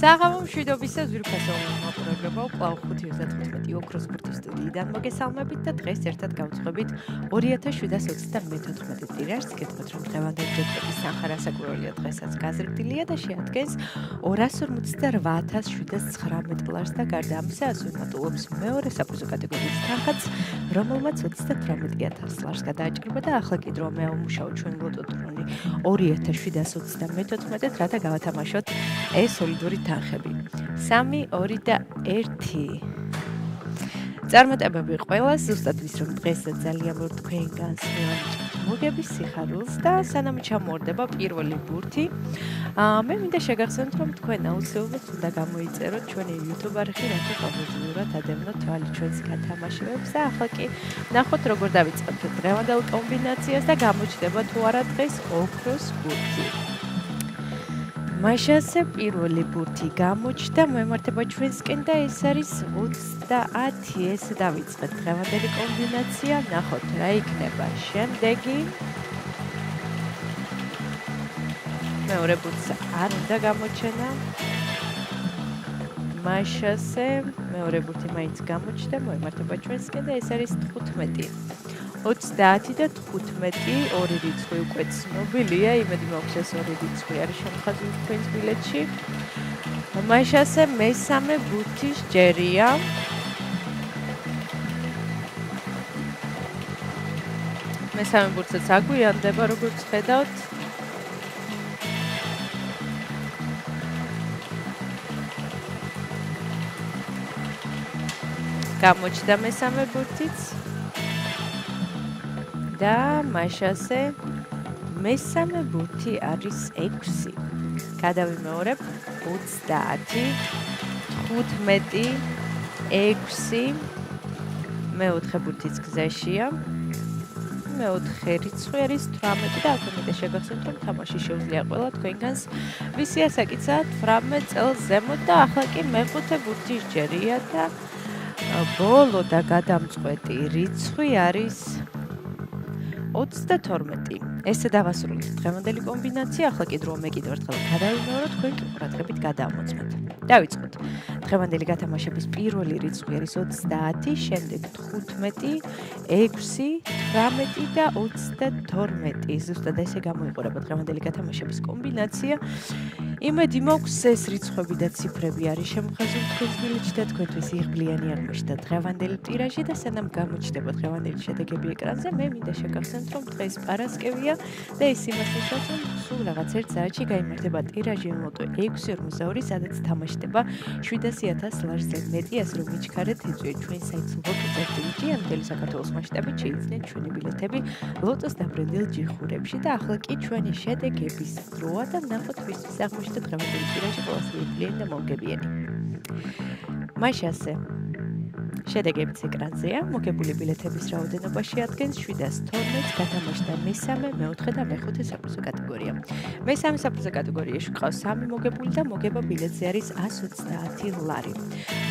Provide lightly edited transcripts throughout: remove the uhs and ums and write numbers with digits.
საღამო მშვიდობისა ზვირფასო მაყურებლებო, კვლავ 5:15 ოქროს ბურთის სტუდიიდან მოგესალმებით და დღეს ერთად გავწყვებით 2024 ტირაჟს. გეტყვით, რომ დღევანდელი ჯეტრების სამხარ ასაკურველია დღესაც გაზრდილია და შეადგენს 258,719 ლარს და გარდა ამისა ასურმატულობს მეორე საპრიზო კატეგორიის თანხაც, რომელმაც 38,000 ლარს გადააჭრება და ახლა კი დროა მეამუშაო ჩვენ ლოტოტრონი 2724-ად, რათა გავათამაშოთ ეს სოლიდური თანხები. 3, 2 და 1. წარმატებები ყველას, ზუსტად ვის რომ დღეს ძალიან მორ თქვენგანს მივანიჭებთ მოგების სიხარულს და სანამ ჩამორდება პირველი ბურთი, მე მინდა შეგახსენოთ, რომ თქვენ აუცილებლად უნდა გამოიწეროთ ჩვენი YouTube არხი, რათა ყოველდღიურად ადევნოთ თვალი ჩვენს გათამაშებებს და ახლა კი ნახოთ როგორ დავიწყებთ დღევანდელ კომბინაციას და გამოჩნდება თუ არა დღეს ოქროს ბურთი. მაშასე პირველი ბურთი გამოჩნდა, მოემართება ჩვენსკენ და ეს არის 30. ესე დავიწყეთ დღევანდელი კომბინაცია, ნახოთ რა იქნება შემდეგი. მეორე ბურთს არ უნდა გამოჩენა. მაშასე მეორე ბურთი მაინც გამოჩნდა, მოემართება ჩვენსკენ და ეს არის 15. 30 და 15, ორი რიცხვი უკვე ცნობილია, იმედი მაქვს ეს ორი რიცხვი არის შემხაზული თქვენს ბილეთში. მაშასე მესამე ბურთი ჯერია. მესამე ბურთსაც აგვიანდება, როგორც ხედავთ. გამოჩნდა მესამე ბურთიც. და მაშასე მესამე ბურთი არის 6. გადავიმეორებ 30, 15, 6. მეოთხე ბურთიც გზაშია. მეოთხე რიცხვი არის 18 და აქ მინდა შეგახსენოთ, რომ თამაში შეუძლია ყველა თქვენგანს ვისი ასაკიცა 18 წელს ზემოთ და ახლა კი მეხუთე ბურთი ჯერია და ბოლო და გადამწყვეტი რიცხვი არის 32. ესე დავასრულეთ დღევანდელი კომბინაცია, ახლა კი დროა მე კიდევ ერთხელ გადავიმეოროთ, თქვენ კი ყურადღებით გადავმოწმეთ. დავიწყოთ. დღევანდელი გათამაშების პირველი რიცხვი არის 30, შემდეგ 15, 6, 18 და 32. ზუსტად ესე გამოიყურება დღევანდელი გათამაშების კომბინაცია. იმედი მაქვს ეს რიცხვები და ციფრები არის შემხაზული თქვენს ბილეთში და თქვენთვის იღბლიანი აღმოჩნდა დღევანდელი ტირაჟი და სანამ გამოჩნდება დღევანდელი შედეგები ეკრანზე, მე მინდა შეგახსენოთ, რომ დღეს პარასკევია და ეს იმას ნიშნავს, რომ სულ რაღაც ერთ საათში გაიმართება ტირაჟი ლოტო 642, სადაც თამაშდება 700,000 ლარზე მეტი, ასე რომ მიჩქარეთ ეწვიეთ ჩვენ საიტს ლოტო.gr ან მთელი საქართველოს მასშტაბით შეიძინეთ ჩვენი ბილეთები ლოტოს დაბრენდილ ჯიხურებში და ახლა კი ჩვენი შედეგების დროა და ნახოთ ვისთვის აღმოჩნდა დღევანდელი ტირაჟი ყველაზე იღბლიანი და მომგებიანი. მაშასე შედეგებიც ეკრანზეა, მოგებული ბილეთების რაოდენობა შეადგენს 712, გათამაშდა მესამე, მეოთხე და მეხუთე საპრიზო კატეგორია. მესამე საპრიზო კატეგორიაში ყავს 3 მოგებული და მოგება ბილეთზე არის 130 ლარი.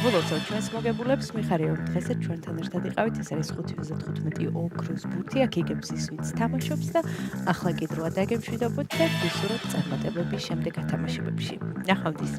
ვლოცავ ჩვენს მოგებულებს, მიხარია რომ დღესაც ჩვენთან ერთად იყავით, ეს არის 5:15 ოქროს ბურთი, აქ იგებს ის ვინც თამაშობს და ახლა კი დროა დაგემშვიდობოთ და გვისურვებთ წარმატებები შემდეგ გათამაშებებში. ნახვამდის.